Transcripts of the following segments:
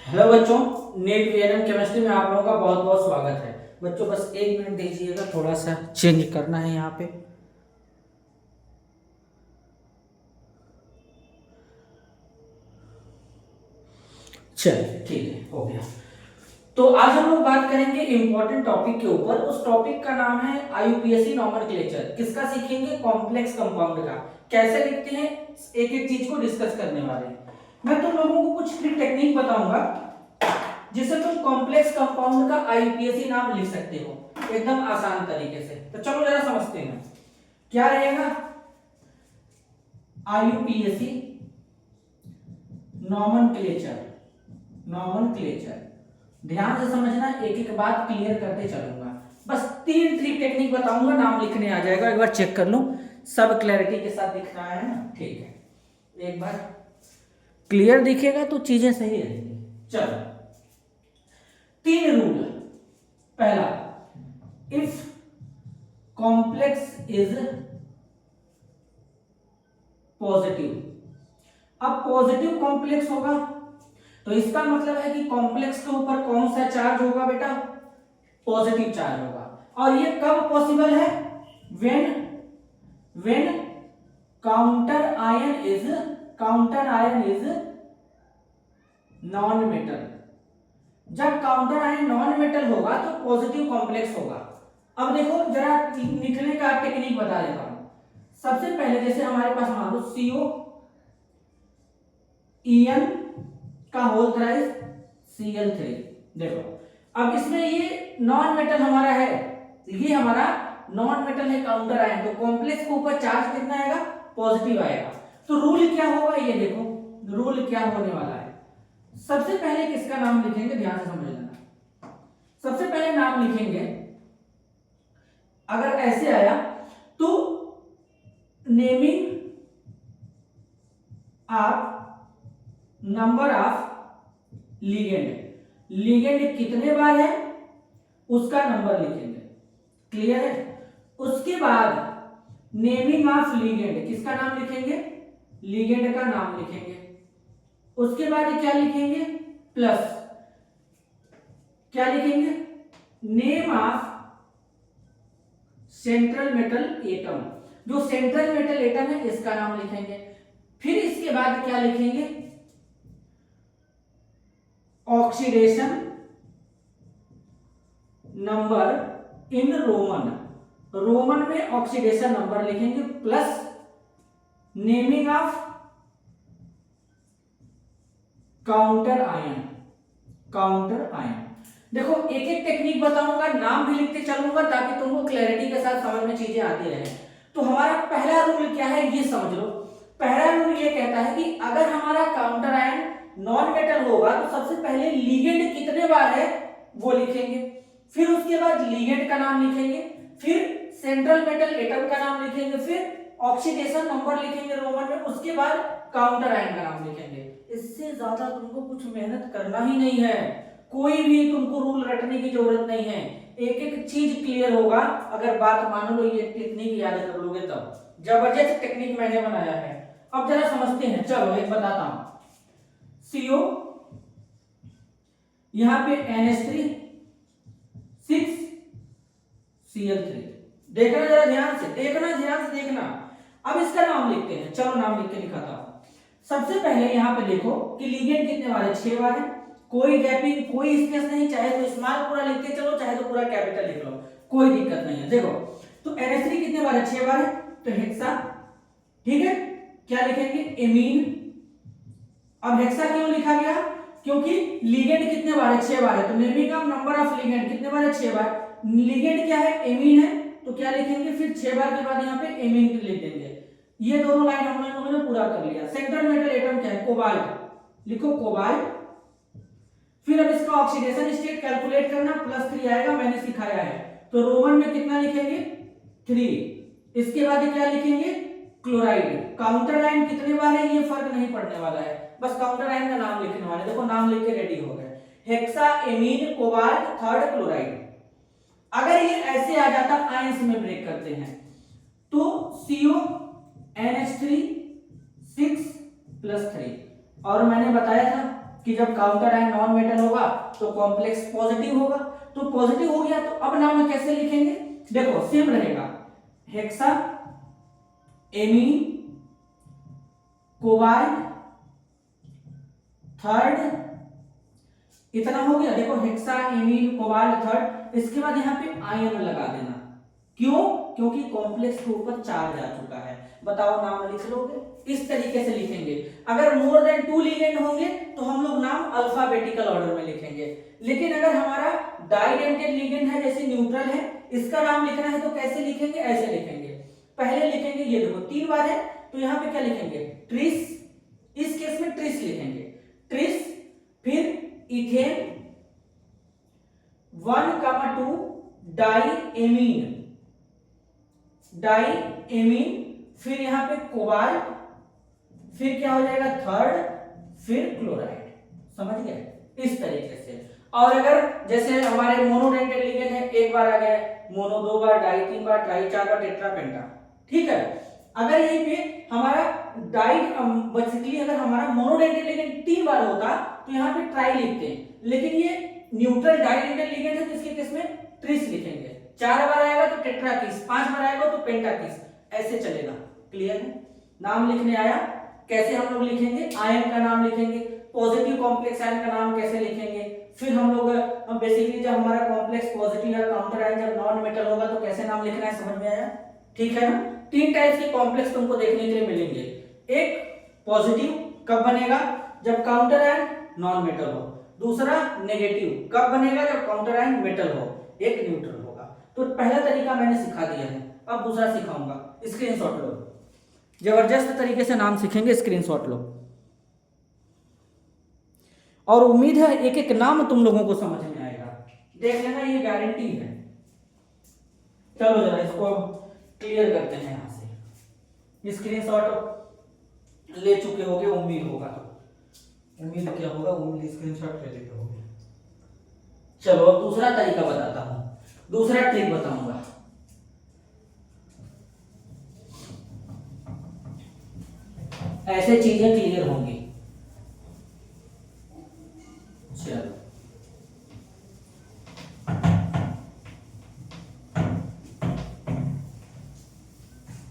Hello बच्चों, net VNM chemistry में आप लोगों का बहुत बहुत स्वागत है। बच्चों बस एक मिनट दीजिएगा, थोड़ा सा चेंज करना है यहाँ पे। चलिए ठीक है, हो गया। तो आज हम लोग बात करेंगे इंपॉर्टेंट टॉपिक के ऊपर। उस टॉपिक का नाम है आईयूपीएसी नॉमेनक्लेचर। किसका सीखेंगे? कॉम्प्लेक्स कंपाउंड का। कैसे लिखते हैं, एक एक चीज को डिस्कस करने वाले हैं। मैं तुम लोगों को कुछ ट्रिक टेक्निक बताऊंगा जिससे तुम कॉम्प्लेक्स कंपाउंड का आईयूपीएसी नाम लिख सकते हो एकदम आसान तरीके से। तो चलो जरा समझते हैं क्या रहेगा आईयूपीएसी नॉमेनक्लेचर। नॉमेनक्लेचर ध्यान से समझना, एक एक बात क्लियर करते चलूंगा। बस तीन ट्रिक टेक्निक बताऊंगा, नाम लिखने आ जाएगा। एक बार चेक कर लो, सब क्लैरिटी के साथ दिख रहा है ना? ठीक है, एक बार क्लियर दिखेगा तो चीजें सही रहेंगी। चलो, तीन रूल। पहला, इफ कॉम्प्लेक्स इज पॉजिटिव। अब पॉजिटिव कॉम्प्लेक्स होगा तो इसका मतलब है कि कॉम्प्लेक्स के ऊपर कौन सा चार्ज होगा बेटा? पॉजिटिव चार्ज होगा। और ये कब पॉसिबल है? When counter ion is non metal. जब काउंटर आयन नॉन मेटल होगा तो पॉजिटिव कॉम्प्लेक्स होगा। अब देखो जरा निकलने का टेक्निक बता देता हूं। सबसे पहले जैसे हमारे पास मान लो CO EN का होल थ्राइस Cl3। देखो अब इसमें ये नॉन मेटल हमारा है, ये हमारा नॉन मेटल है काउंटर आयन, तो कॉम्प्लेक्स के ऊपर चार्ज कितना आएगा? पॉजिटिव आएगा। तो रूल क्या होगा ये देखो, रूल क्या होने वाला है। सबसे पहले किसका नाम लिखेंगे, ध्यान से समझ लेना। सबसे पहले नाम लिखेंगे, अगर ऐसे आया तो naming of number of ligand. Ligand कितने बार है उसका नंबर लिखेंगे। क्लियर है? उसके बाद नेमिंग ऑफ लिगेंड, किसका नाम लिखेंगे? लिगेंड का नाम लिखेंगे। उसके बाद क्या लिखेंगे? प्लस क्या लिखेंगे? Name of central metal atom. जो सेंट्रल मेटल एटम है इसका नाम लिखेंगे। फिर इसके बाद क्या लिखेंगे? Oxidation number in Roman. Roman में ऑक्सीडेशन नंबर लिखेंगे, plus naming of counter ion. Counter ion देखो एक एक टेक्निक बताऊंगा, नाम भी लिखते चलूंगा ताकि तुमको क्लैरिटी के साथ समझ में चीजें आती रहे। तो हमारा पहला रूल क्या है ये समझ लो। पहला रूल ये कहता है कि अगर हमारा काउंटर आयन नॉन मेटल होगा तो सबसे पहले लिगेंड कितने बार है वो लिखेंगे, फिर उसके बाद लिगेंड का नाम लिखेंगे, फिर सेंट्रल मेटल एटम का नाम लिखेंगे, फिर ऑक्सीडेशन नंबर लिखेंगे रोमन में, उसके बाद काउंटर आयन का नाम लिखेंगे। इससे ज्यादा तुमको कुछ मेहनत करना ही नहीं है, कोई भी तुमको रूल रटने की जरूरत नहीं है। एक एक चीज क्लियर होगा अगर बात मान लो, ये टेक्निक याद कर लोगे तब। जबरदस्त टेक्निक मैंने बनाया है। अब जरा समझते हैं, चलो एक बताता हूं। CO यहां पे NH3 6Cl3। देखना जरा ध्यान से, देखना। अब इसका नाम लिखते हैं, चलो नाम लिख के दिखाता हूं। सबसे पहले यहां पे देखो कि लिगेंड कितने बार है? 6 बार है। कोई गैपिंग, कोई स्पेस नहीं, चाहे तो स्मॉल पूरा लिखते चलो, चाहे तो पूरा कैपिटल लिख लो, कोई दिक्कत नहीं है। देखो तो NH3 कितने बार है? 6 बार है, तो हेक्सा। ठीक है, क्या लिखेंगे? एमीन। अब हेक्सा क्यों लिखा गया? क्योंकि लिगेंड कितने बार है? 6 बार है, तो naming of number of ligand कितने बार है? 6 बार। लिगेंड क्या है? एमीन है, तो क्या लिखेंगे? फिर 6 बार के बाद यहाँ पे एमीन लिख देंगे। ये दोनों लाइन हम लोगों ने पूरा कर लिया। सेंट्रल मेटल एटम क्या है? कोबाल्ट। लिखो कोबाल्ट। फिर अब इसका ऑक्सीडेशन स्टेट कैलकुलेट करना, +3 आएगा, मैंने सिखाया है। तो रोमन में कितना लिखेंगे? 3। इसके बाद क्या लिखेंगे? क्लोराइड। काउंटर आयन कितने बार है ये फर्क नहीं पड़ने वाला है, बस काउंटर आयन का नाम लिखने वाले। देखो नाम लिख के रेडी हो गए, hexa, amine, cobalt, third chloride. अगर ये ऐसे आ जाता, आयंस में ब्रेक करते हैं, तो CO NH3 6 + 3। और मैंने बताया था कि जब काउंटर आयन नॉन मेटल होगा तो कॉम्प्लेक्स पॉजिटिव होगा। तो पॉजिटिव हो गया तो अब नाम कैसे लिखेंगे, देखो सेम रहेगा, हेक्सा एमीन कोबाल्ट थर्ड, इतना हो गया। देखो हेक्सा एमीन कोबाल्ट थर्ड, इसके बाद यहाँ पे आयन लगा देना, क्यों, क्योंकि कॉम्प्लेक्स के ऊपर चार्ज आ चुका है। बताओ नाम लिख लोगे, इस तरीके से लिखेंगे। अगर मोर देन 2 लिगेंड होंगे तो हम लोग नाम अल्फाबेटिकल ऑर्डर में लिखेंगे, लेकिन अगर हमारा डाइडेंटेड लिगेंड है जैसे न्यूट्रल है, इसका नाम लिखना है तो कैसे लिखेंगे, ऐसे लिखेंगे। पहले लिखेंगे, ये देखो 3 बार है तो यहाँ पे क्या लिखेंगे, ट्रिस, इस केस में ट्रिस लिखेंगे, ट्रिस, फिर इथेन 1,2 डाइएमीन, डाइएमीन, फिर यहाँ पे कोबाल्ट, फिर क्या हो जाएगा थर्ड, फिर क्लोराइड। समझ गए, इस तरीके से। और अगर जैसे हमारे मोनोडेंटेड लिगेंड है, एक बार आ गया मोनो, 2 बार डाई, 3 बार ट्राई, 4 बार टेट्रा पेंटा, ठीक है। अगर यहीं पे हमारा डाई बेसिकली अगर हमारा मोनोडेंटेड लिगेंड 3 बार होता तो यहाँ पे ट्राई लिखते हैं, लेकिन ये न्यूट्रल डाइडेंटेड लिगेंड है तो इसके केस में ट्रिस लिखेंगे। 4 बार आएगा तो टेट्राकिस, 5 बार आएगा तो पेंटाकिस, ऐसे चलेगा। क्लियर है, नाम लिखने आया। कैसे हम लोग लिखेंगे, आयन का नाम लिखेंगे, पॉजिटिव कॉम्प्लेक्स आयन का नाम कैसे लिखेंगे, फिर हम लोग बेसिकली जब हमारा कॉम्प्लेक्स पॉजिटिव या काउंटर आयन जब नॉन मेटल होगा तो कैसे नाम लिखना है, समझ में आया, ठीक है ना। 3 टाइप्स के कॉम्प्लेक्स तुमको देखने के लिए मिलेंगे। एक पॉजिटिव कब बनेगा, जब काउंटर आयन नॉन मेटल हो, दूसरा नेगेटिव कब बनेगा, जब काउंटर आयन मेटल हो, एक न्यूट्रल होगा। तो पहला तरीका मैंने सिखा दिया है, अब दूसरा सिखाऊंगा, स्क्रीनशॉट लो, जबरदस्त तरीके से नाम सीखेंगे, स्क्रीनशॉट लो। और उम्मीद है एक एक नाम तुम लोगों को समझ में आएगा, देख लेना, ये गारंटी है। चलो जरा इसको अब क्लियर करते हैं। यहां से स्क्रीनशॉट ले चुके होगे, उम्मीद होगा, तो उम्मीद क्या होगा, उम्मीद स्क्रीनशॉट ले लेते होगे। चलो अब दूसरा तरीका बताता हूं, दूसरा ट्रिक बताऊंगा। ऐसे चीजें क्लियर होंगी। चलो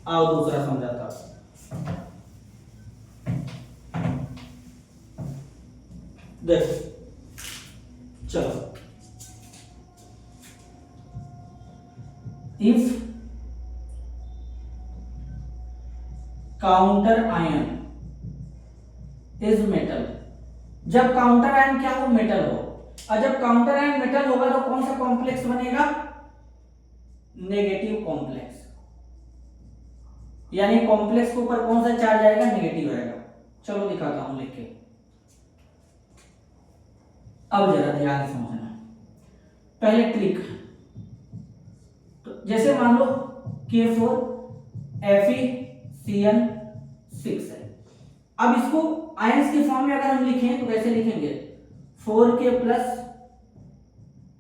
आओ दूसरा समझाता हूं। देख चलो, if counter ion is metal, जब काउंटर आयन क्या हो, मेटल हो, और जब काउंटर आयन मेटल होगा तो कौन सा कॉम्प्लेक्स बनेगा, नेगेटिव कॉम्प्लेक्स, यानी कॉम्प्लेक्स के ऊपर कौन सा चार्ज आएगा, नेगेटिव आएगा। चलो दिखाता हूं लिख के, अब जरा ध्यान से समझना। पहले ट्रिक, तो जैसे मान लो K4FeCN6 है, अब इसको आयंस की फॉर्म में अगर हम लिखें तो कैसे लिखेंगे, 4K प्लस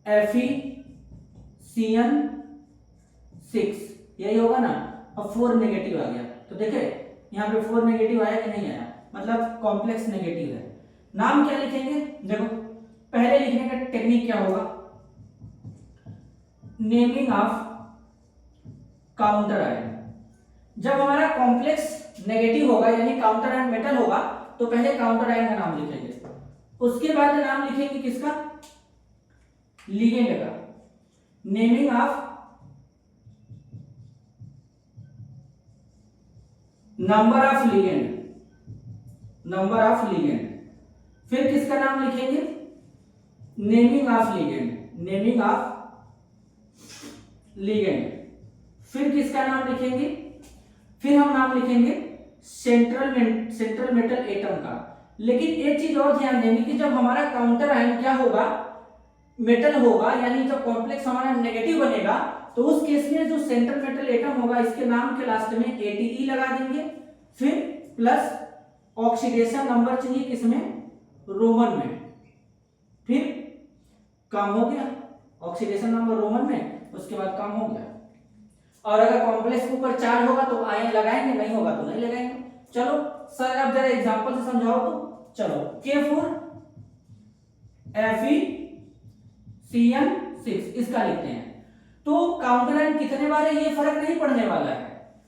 FeCN6, यही होगा ना। अब 4 नेगेटिव आ गया, तो देखे यहाँ पे 4 नेगेटिव आया कि नहीं आया, मतलब कॉम्प्लेक्स नेगेटिव है। नाम क्या लिखेंगे, देखो पहले लिखने का टेक्निक क्या होगा, नेमिंग ऑफ काउंटर आयन। जब हमारा कॉम्प्लेक्स नेगेटिव होगा यानी काउंटर आयन मेटल होगा तो पहले काउंटर आयन का नाम लिखेंगे, उसके बाद नाम लिखेंगे किसका, लिगेंड का। Naming of number of ligand, number of ligand, फिर किसका नाम लिखेंगे, naming of ligand, naming of ligand, फिर किसका नाम लिखेंगे, फिर हम नाम लिखेंगे सेंट्रल मेटल एटम का। लेकिन एक चीज और ध्यान देंगे कि जब हमारा काउंटर आयन क्या होगा, मेटल होगा, यानी जब कॉम्प्लेक्स हमारा नेगेटिव बनेगा तो उस केस में जो सेंट्रल मेटल एटम होगा इसके नाम के लास्ट में ATE लगा देंगे, फिर प्लस ऑक्सीडेशन नंबर चाहिए किसमें, रोमन में, फिर काम हो गया, ऑक्सीडेशन नंबर रोमन में, उसके बाद काम हो गया। और अगर कॉम्प्लेक्स के ऊपर चार्ज होगा तो आयन लगाएंगे, नहीं होगा तो नहीं लगाएंगे। चलो सर अब जरा एग्जांपल से समझाओ तो। चलो K4 FeCN6 इसका लिखते हैं। तो काउंटर आयन कितने बार है ये फर्क नहीं पड़ने वाला है,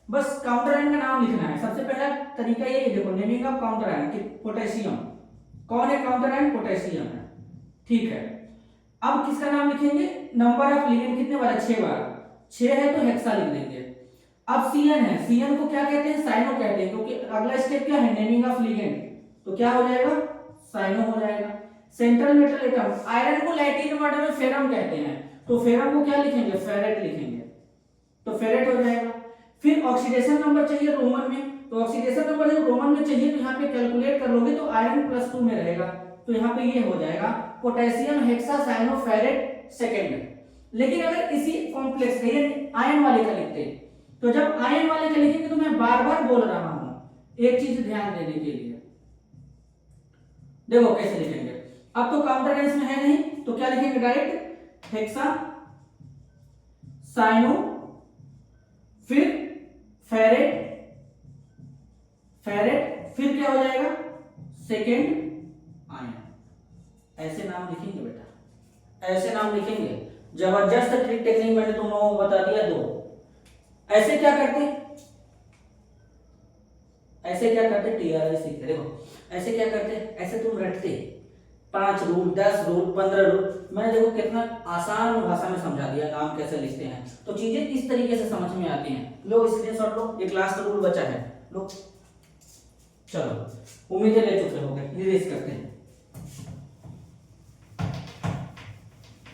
बस काउंटर आयन का नाम लिखना है। सबसे पहला तरीका ये देखो, naming of counter ion, potassium. कौन है काउंटर आयन? पोटेशियम है, ठीक है। अब किसका नाम लिखेंगे? नंबर ऑफ लिगेंड कितने बार है? 6 बार। 6 है तो हेक्सा लिख देंगे। अब सीएन है, सीएन को क्या कहते हैं? साइनो कहते हैं, क्योंकि अगला स्टेप क्या है? Naming of ligand. तो क्या हो जाएगा? साइनो हो जाएगा। सेंट्रल मेटल एटम, आयरन को लैटिन वर्ड में फेरम कहते हैं, तो फेरम को क्या लिखेंगे? फेरेट लिखेंगे, तो फेरेट हो जाएगा। फिर ऑक्सीडेशन नंबर चाहिए रोमन में, तो ऑक्सीडेशन नंबर जब रोमन में चाहिए तो यहाँ पे कैलकुलेट कर लोगे तो आयरन +2 में रहेगा, तो यहाँ पे ये हो जाएगा पोटेशियम हेक्सासाइनोफेरेट सेकेंड। लेकिन अगर इसी कॉम्प्लेक्स आयन वाले का लिखते, तो जब आयन वाले का लिखेंगे तो मैं बार बार बोल रहा हूं एक चीज ध्यान देने के लिए, देखो कैसे लिखेंगे। अब तो काउंटर आयन में है नहीं, तो क्या लिखेंगे? डायरेक्ट हेक्सा साइनो, फिर फेरेट, फेरेट, फिर क्या हो जाएगा? Second ion. ऐसे नाम लिखेंगे बेटा, ऐसे नाम लिखेंगे। जबरदस्त ट्रिक टेक्निक मैंने तुम लोगों को बता दिया दो। ऐसे क्या करते? ऐसे क्या करते? टीआरआई सीखते, देखो ऐसे क्या करते? ऐसे तुम रटते 5 रूल, 10 रूल, 15 रूल। मैंने देखो कितना आसान भाषा में समझा दिया नाम कैसे लिखते हैं, तो चीजें इस तरीके से समझ में आती हैं। लो स्क्रीनशॉट लो, एक लास्ट रूल बचा है, लो। चलो उम्मीदें ले चुके हो गए, इरेज करते हैं।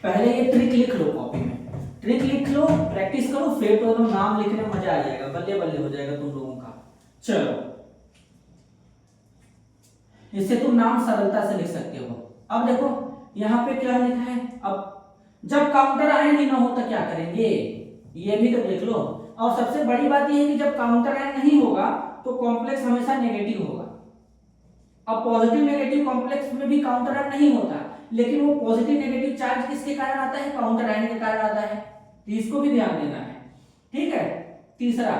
पहले ये ट्रिक लिख लो कॉपी में, ट्रिक लिख लो, प्रैक्टिस करो, फिर तो नाम लिखने में मजा आ जाएगा, बल्ले बल्ले हो जाएगा तुम लोगों का। चलो इससे तुम नाम सरलता से लिख सकते हो। अब देखो यहाँ पे क्या लिखा है, अब जब काउंटर आयन ही ना हो तो क्या करेंगे? ये भी तो देख लो। और सबसे बड़ी बात ये है कि जब काउंटर आयन नहीं होगा तो कॉम्प्लेक्स हमेशा नेगेटिव होगा। अब पॉजिटिव नेगेटिव कॉम्प्लेक्स में भी काउंटर आयन नहीं होता, लेकिन वो पॉजिटिव नेगेटिव चार्ज किसके कारण आता है? काउंटर आयन के कारण आता है, तो इसको भी ध्यान देना है, ठीक है। तीसरा,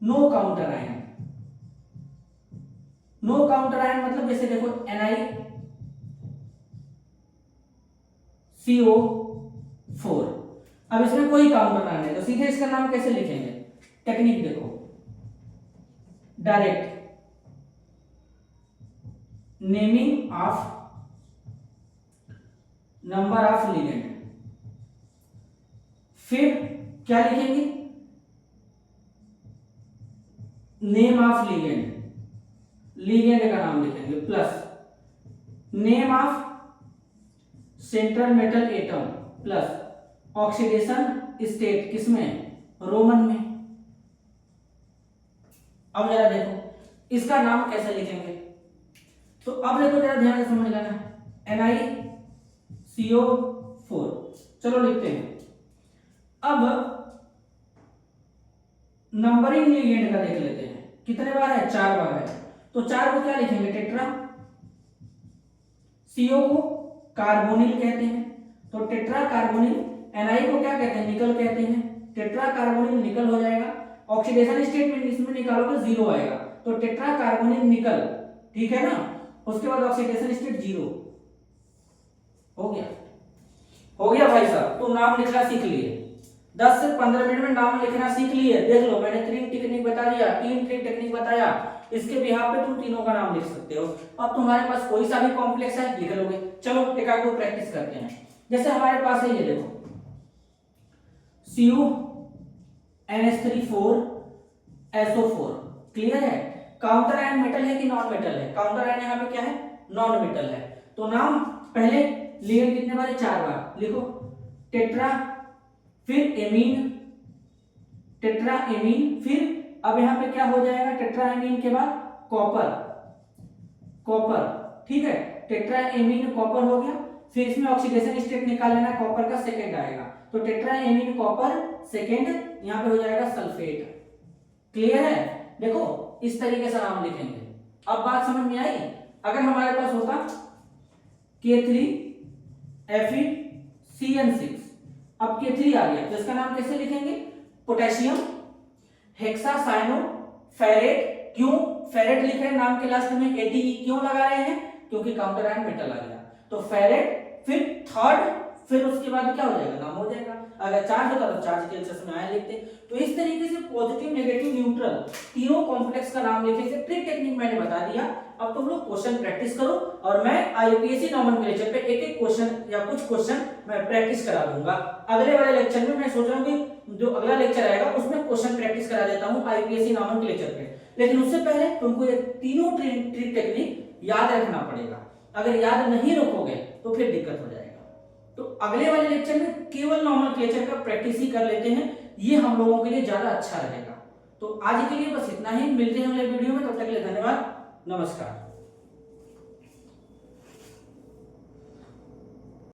no counter ion. No counter ion मतलब जैसे देखो NiCO4, अब इसमें कोई काउंटर आयन है तो सीधे इसका नाम कैसे लिखेंगे? टेक्निक देखो, direct naming of number of ligand, फिर क्या लिखेंगे? नेम ऑफ लिगेंड, लिगेंड का नाम लिखेंगे, plus name of central metal atom, plus oxidation state, किसमें? रोमन में। अब जरा देखो इसका नाम कैसे लिखेंगे, तो अब देखो जरा ध्यान से समझ लेना, NiCO4, चलो लिखते हैं। अब नंबरिंग लिगेंड का देख लेते हैं, कितने बार है? 4 बार है, तो 4 को क्या लिखेंगे? टेट्रा। CO को कार्बोनिल कहते हैं, तो टेट्रा कार्बोनिल। Ni को क्या कहते हैं? निकल कहते हैं, टेट्रा कार्बोनिल निकल हो जाएगा। ऑक्सीडेशन स्टेट में इसमें निकालोगे 0 आएगा, तो टेट्रा कार्बोनिल निकल, ठीक है ना। उसके बाद ऑक्सीडेशन स्टेट 0 हो गया। हो गया भाई साहब, तुम नाम लिखना सीख लिए, 10 से 15 मिनट में नाम लिखना सीख लिए। देख लो मैंने 3 टेक्निक बता दिया, 3 ट्रिक टेक्निक बताया, इसके बिहाफ पे तुम तीनों का नाम लिख सकते हो। अब तुम्हारे पास कोई सा भी कॉम्प्लेक्स है लिख लोगे। चलो एक आध प्रैक्टिस करते हैं। जैसे हमारे पास है ये देखो CuNH3,4SO4, क्लियर है। काउंटर आयन मेटल है कि नॉन मेटल है? काउंटर आयन यहाँ पे क्या है? नॉन मेटल है। तो नाम पहले लिगेंड कितने बार है? 4 बार लिखो, टेट्रा, फिर एमीन, टेट्रा एमीन, फिर अब यहां पे क्या हो जाएगा? टेट्रा एमीन के बाद कॉपर, कॉपर, ठीक है। टेट्रा एमीन कॉपर हो गया, फिर इसमें ऑक्सीडेशन स्टेट निकाल लेना, कॉपर का सेकेंड आएगा, तो टेट्रा एमीन कॉपर सेकेंड, यहां पे हो जाएगा सल्फेट, क्लियर है। देखो इस तरीके से नाम लिखेंगे। अब बात समझ में आई? अगर हमारे पास होता K3FeCN6, अब K3 आ गया तो इसका नाम कैसे लिखेंगे? Potassium hexacyanoferrate. क्यों फेरेट लिख रहे हैं नाम के लास्ट में? ATE क्यों लगा रहे हैं? क्योंकि काउंटर आयन मेटल आ गया। तो फेरेड, फिर थर्ड, फिर उसके बाद क्या हो जाएगा, नाम हो जाएगा। अगर चार्ज होता तो चार्ज के एल्सियस में आया लिखते। तो इस तरीके से पॉजिटिव, नेगेटिव, न्यूट्रल तीनों कॉम्प्लेक्स का नाम लिखने से ट्रिक टेक्निक मैंने बता दिया। अब तुम लोग क्वेश्चन प्रैक्टिस करो और मैं आईपीएससी नोमेनक्लेचर पे एक एक क्वेश्चन या कुछ क्वेश्चन मैं प्रैक्टिस करा दूंगा। अगले वाले लेक्चर में मैं सोच रहा हूँ कि जो अगला लेक्चर आएगा उसमें क्वेश्चन प्रैक्टिस करा देता हूँ आईपीएससी नोमेनक्लेचर पे। लेकिन उससे पहले तुमको ये तीनों ट्रिक टेक्निक याद रखना पड़ेगा। अगर याद नहीं रखोगे तो फिर दिक्कत हो जाएगा। तो अगले वाले लेक्चर में केवल नोमेनक्लेचर का प्रैक्टिस ही कर लेते हैं, ये हम लोगों के लिए ज्यादा अच्छा रहेगा। तो आज के लिए बस इतना ही, मिलते हैं अगले वीडियो में, तब तक के लिए धन्यवाद, नमस्कार।